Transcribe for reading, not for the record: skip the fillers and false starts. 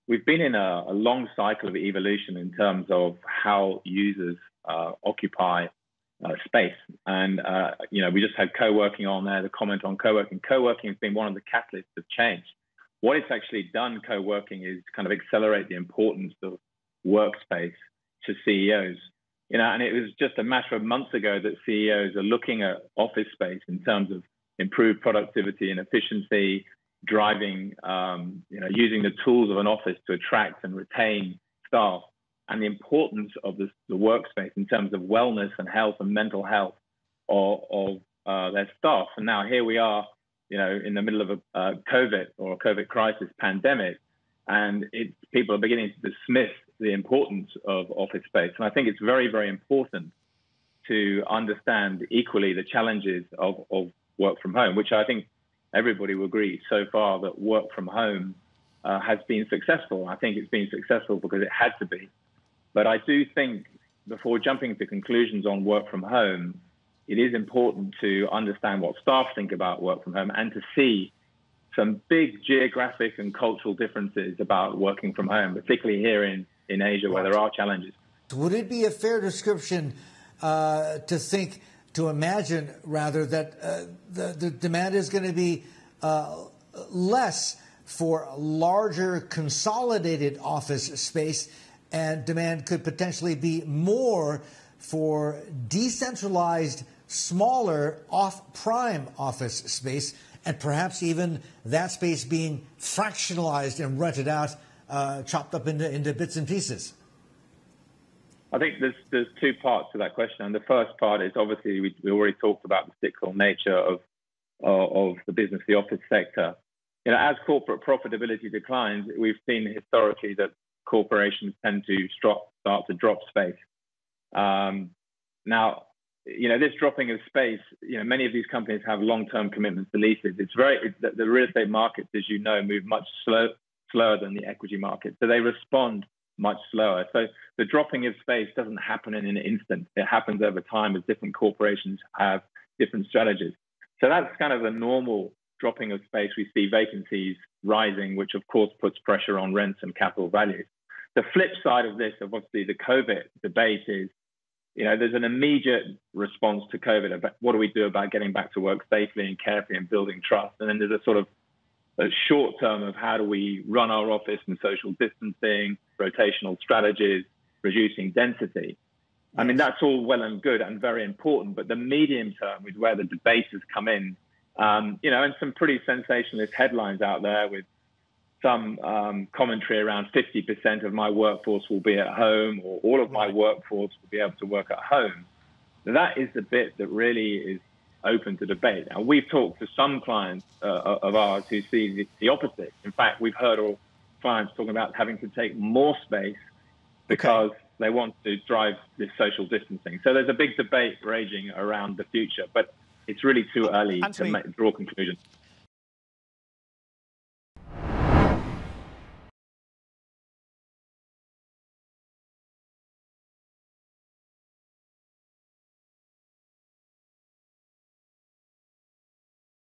we've been in a long cycle of evolution in terms of how users occupy space. And, we just had co-working on there, the comment on co-working. Co-working has been one of the catalysts of change. What it's actually done, co-working, is kind of accelerate the importance of workspace to CEOs. And it was just a matter of months ago that CEOs are looking at office space in terms of improved productivity and efficiency, driving, using the tools of an office to attract and retain staff, and the importance of the workspace in terms of wellness and health and mental health of their staff. And now here we are, in the middle of a COVID or a COVID crisis pandemic, and people are beginning to dismiss the importance of office space. And I think it's very, very important to understand equally the challenges of work from home, which I think everybody will agree so far that work from home has been successful. I think it's been successful because it had to be. But I do think, before jumping to conclusions on work from home, it is important to understand what staff think about work from home and to see some big geographic and cultural differences about working from home, particularly here in Asia, where there are challenges. Would it be a fair description to imagine rather that the demand is going to be less for larger consolidated office space, and demand could potentially be more for decentralized, smaller off-prime office space, and perhaps even that space being fractionalized and rented out, chopped up into bits and pieces? I think there's two parts to that question. And the first part is, obviously, we already talked about the cyclical nature of the business, the office sector. As corporate profitability declines, we've seen historically that corporations tend to start to drop space. Now, this dropping of space, many of these companies have long-term commitments to leases. The real estate markets, as you know, move much slower than the equity market. So they respond much slower. So the dropping of space doesn't happen in an instant. It happens over time as different corporations have different strategies. So that's kind of the normal dropping of space. We see vacancies rising, which of course puts pressure on rents and capital values. The flip side of this, obviously, the COVID debate is, there's an immediate response to COVID about what do we do about getting back to work safely and carefully and building trust. And then there's a sort of a short term of how do we run our office and social distancing, rotational strategies, reducing density. I mean, that's all well and good and very important, but the medium term is where the debate has come in, and some pretty sensationalist headlines out there with some commentary around 50% of my workforce will be at home, or all of my workforce will be able to work at home. That is the bit that really is open to debate. And we've talked to some clients of ours who see the opposite. In fact, we've heard all clients talking about having to take more space because they want to drive this social distancing. So there's a big debate raging around the future, but it's really too early to draw conclusions.